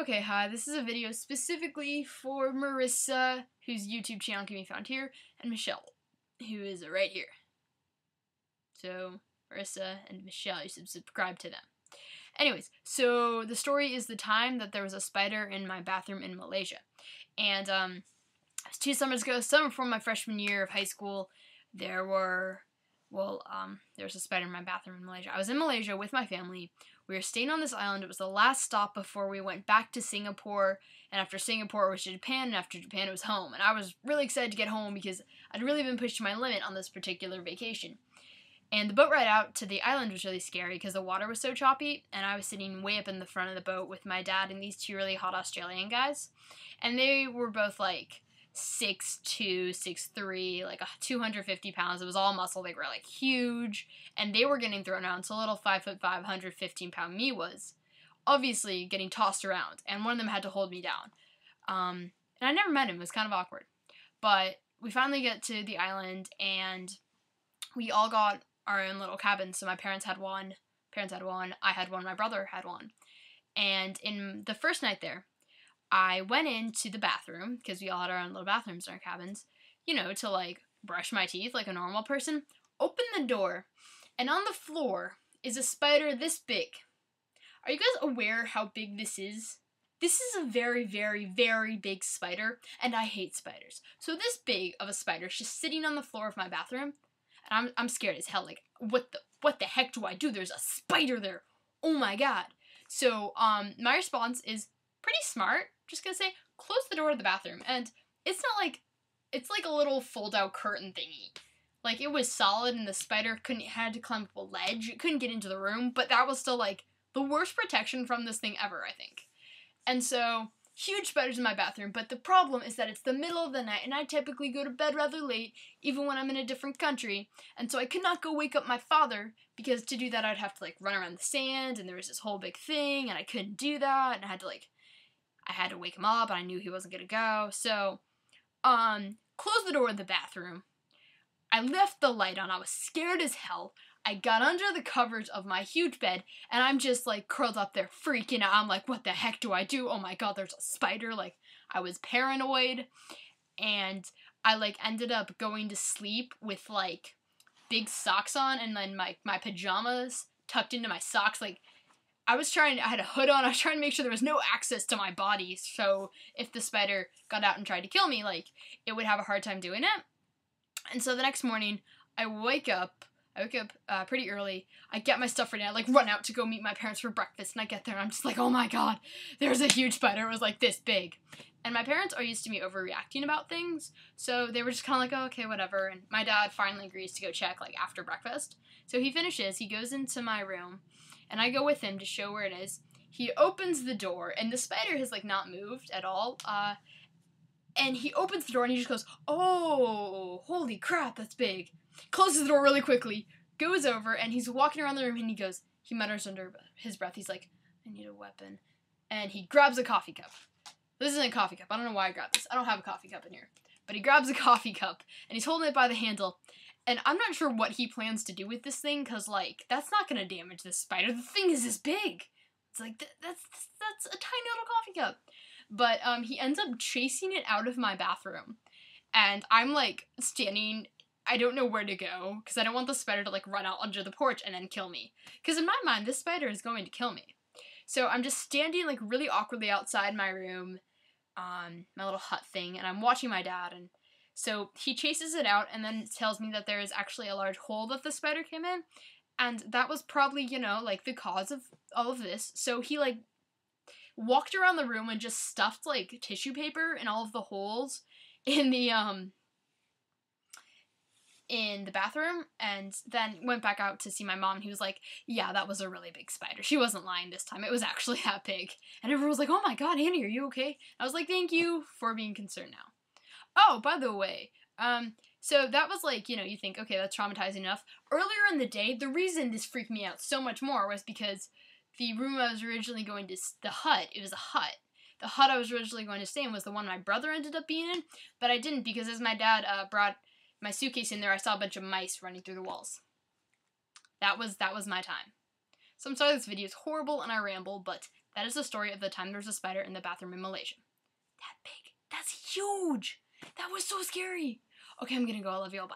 Okay, hi, this is a video specifically for Marissa, whose YouTube channel can be found here, and Michelle, who is right here. So, Marissa and Michelle, you should subscribe to them. Anyways, so the story is the time that there was a spider in my bathroom in Malaysia. And, it was 2 summers ago, summer before my freshman year of high school. There was a spider in my bathroom in Malaysia. I was in Malaysia with my family. We were staying on this island. It was the last stop before we went back to Singapore. And after Singapore, it was to Japan. And after Japan, it was home. And I was really excited to get home because I'd really been pushed to my limit on this particular vacation. And the boat ride out to the island was really scary because the water was so choppy. And I was sitting way up in the front of the boat with my dad and these 2 really hot Australian guys. And they were both like 6'2", 6'3", like 250 pounds. It was all muscle. They were like huge, and they were getting thrown around. So little 5'5", 115-pound me was obviously getting tossed around, and one of them had to hold me down. And I never met him. It was kind of awkward. But we finally get to the island, and we all got our own little cabins. So my parents had one, I had one, my brother had one. And in the first night there, I went into the bathroom, because we all had our own little bathrooms in our cabins, to, like, brush my teeth like a normal person. Open the door, and on the floor is a spider this big. Are you guys aware how big this is? This is a very, very, very big spider, and I hate spiders. So this big of a spider is just sitting on the floor of my bathroom, and I'm scared as hell. Like, what the heck do I do? There's a spider there. Oh my god. So, my response is pretty smart. Just gonna say, close the door to the bathroom. And it's not like, it's like a little fold-out curtain thingy. Like, it was solid, and the spider had to climb up a ledge. It couldn't get into the room, but that was still, like, the worst protection from this thing ever, I think. And so, huge spiders in my bathroom, but the problem is that it's the middle of the night, and I typically go to bed rather late, even when I'm in a different country, and so I could not go wake up my father, because to do that I'd have to, like, run around the sand, and there was this whole big thing, and I couldn't do that, and I had to wake him up, and I knew he wasn't gonna go, so, close the door of the bathroom. I left the light on. I was scared as hell. I got under the covers of my huge bed, and I'm just, like, curled up there freaking out. I'm like, what the heck do I do? Oh my god, there's a spider. Like, I was paranoid, and I, like, ended up going to sleep with, like, big socks on, and then my pajamas tucked into my socks, like, I had a hood on. I was trying to make sure there was no access to my body, so if the spider got out and tried to kill me, like, it would have a hard time doing it. And so the next morning, I woke up pretty early. I get my stuff ready. I, like, run out to go meet my parents for breakfast, and I get there, and I'm just like, oh my god, there's a huge spider. It was, like, this big. And my parents are used to me overreacting about things, so they were just kind of like, oh, okay, whatever. And my dad finally agrees to go check, like, after breakfast. So he finishes, he goes into my room, and I go with him to show where it is. He opens the door, and the spider has, like, not moved at all, and he opens the door, and he just goes, oh, holy crap, that's big. Closes the door really quickly, goes over, and he's walking around the room, and he mutters under his breath, he's like, I need a weapon. And he grabs a coffee cup. This isn't a coffee cup. I don't know why I grabbed this. I don't have a coffee cup in here. But he grabs a coffee cup, and he's holding it by the handle. And I'm not sure what he plans to do with this thing, because, like, that's not going to damage this spider. The thing is this big. It's like, that's a tiny little coffee cup. But he ends up chasing it out of my bathroom. And I'm, like, standing, I don't know where to go, because I don't want the spider to, like, run out under the porch and then kill me. Because in my mind, this spider is going to kill me. So I'm just standing, like, really awkwardly outside my room, my little hut thing, and I'm watching my dad, and so he chases it out, and then tells me that there is actually a large hole that the spider came in, and that was probably, like, the cause of all of this. So he, like, walked around the room and just stuffed, like, tissue paper in all of the holes in the bathroom, and then went back out to see my mom, and he was like, yeah, that was a really big spider. She wasn't lying this time. It was actually that big. And everyone was like, oh my god, Annie, are you okay? I was like, thank you for being concerned now. Oh, by the way, so that was, like, you think, okay, that's traumatizing enough. Earlier in the day, the reason this freaked me out so much more was because the room I was originally going to, the hut, it was a hut. The hut I was originally going to stay in was the one my brother ended up being in, but I didn't, because as my dad brought my suitcase in there, I saw a bunch of mice running through the walls. That was my time. So I'm sorry this video is horrible and I ramble, but That is the story of the time there was a spider in the bathroom in Malaysia. That big. That's huge. That was so scary. Okay, I'm gonna go. I love you all. Bye.